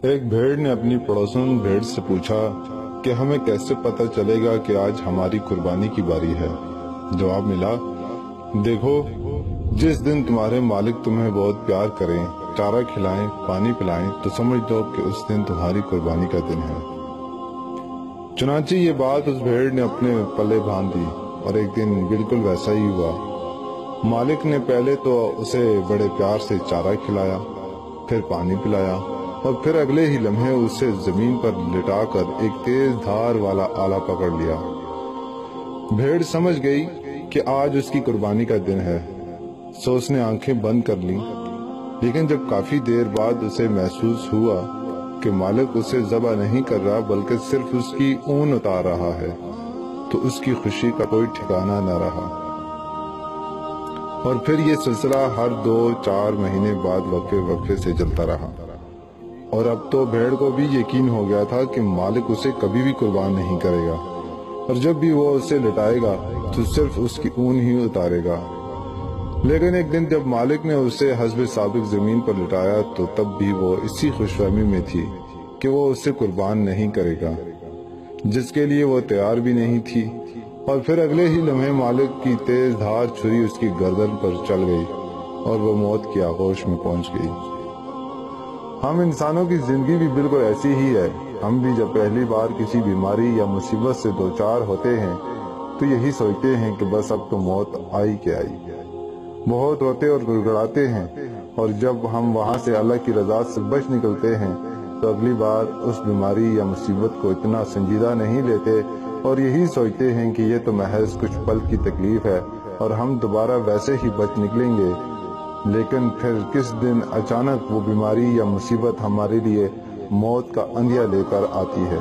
ایک بھیڑ نے اپنی پڑوسن بھیڑ سے پوچھا کہ ہمیں کیسے پتہ چلے گا کہ آج ہماری قربانی کی باری ہے؟ جواب ملا، دیکھو، جس دن تمہارے مالک تمہیں بہت پیار کریں، چارہ کھلائیں، پانی پلائیں، تو سمجھ لو کہ اس دن تمہاری قربانی کا دن ہے۔ چنانچہ یہ بات اس بھیڑ نے اپنے پلے باندھ دی، اور ایک دن بالکل ویسا ہی ہوا۔ مالک نے پہلے تو اسے بڑے پیار سے چارہ کھلایا، پھر پانی پلایا، اور پھر اگلے ہی لمحے اسے زمین پر لٹا کر ایک تیز دھار والا آلہ پکڑ لیا۔ بھیڑ سمجھ گئی کہ آج اس کی قربانی کا دن ہے، سو اس نے آنکھیں بند کر لیں، لیکن جب کافی دیر بعد اسے محسوس ہوا کہ مالک اسے ذبح نہیں کر رہا بلکہ صرف اس کی اون اتار رہا ہے، تو اس کی خوشی کا کوئی ٹھکانہ نہ رہا۔ اور پھر یہ سلسلہ ہر 2-4 مہینے بعد وقفے سے چلتا رہا، اور اب تو بھیڑ کو بھی یقین ہو گیا تھا کہ مالک اسے کبھی بھی قربان نہیں کرے گا، اور جب بھی وہ اسے لٹائے گا تو صرف اس کی اون ہی اتارے گا۔ لیکن ایک دن جب مالک نے اسے حسب سابق زمین پر لٹایا تو تب بھی وہ اسی خوش فہمی میں تھی کہ وہ اسے قربان نہیں کرے گا، جس کے لیے وہ تیار بھی نہیں تھی۔ اور پھر اگلے ہی لمحے مالک کی تیز دھار چھری اس کی گردن پر چل گئی، اور وہ موت کی آغوش میں پہنچ گئی۔ ہم انسانوں کی زندگی بھی بالکل ایسی ہی ہے۔ ہم بھی جب پہلی بار کسی بیماری یا مصیبت سے دوچار ہوتے ہیں تو یہی سوچتے ہیں کہ بس اب تو موت آئی کہ آئی۔ بہت روتے اور گڑگڑاتے ہیں، اور جب ہم وہاں سے اللہ کی رضا سے بچ نکلتے ہیں تو اگلی بار اس بیماری یا مصیبت کو اتنا سنجیدہ نہیں لیتے، اور یہی سوچتے ہیں کہ یہ تو محض کچھ پل کی تکلیف ہے اور ہم دوبارہ ویسے ہی بچ نکلیں گے۔ لیکن پھر کس دن اچانک وہ بیماری یا مصیبت ہمارے لیے موت کا اندھیا لے کر آتی ہے،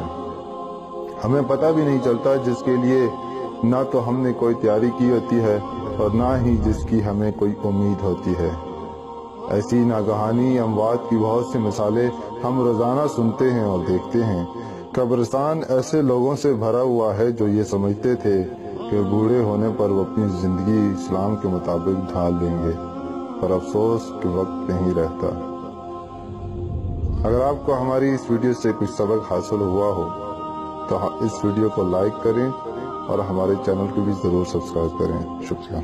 ہمیں پتہ بھی نہیں چلتا، جس کے لیے نہ تو ہم نے کوئی تیاری کی ہوتی ہے اور نہ ہی جس کی ہمیں کوئی امید ہوتی ہے۔ ایسی ناگہانی اموات کی بہت سی مثالیں ہم روزانہ سنتے ہیں اور دیکھتے ہیں۔ قبرستان ایسے لوگوں سے بھرا ہوا ہے جو یہ سمجھتے تھے کہ بوڑھے ہونے پر وہ اپنی زندگی اسلام کے مطابق ڈھال لیں گے، پر افسوس کہ وقت نہیں رہتا۔ اگر آپ کو ہماری اس ویڈیو سے کچھ سبق حاصل ہوا ہو تو اس ویڈیو کو لائک کریں اور ہمارے چینل کو بھی ضرور سبسکرائب کریں۔ شکریہ۔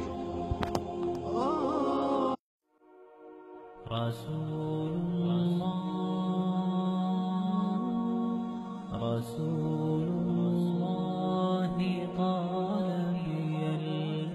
رسول الله طال بي الحنين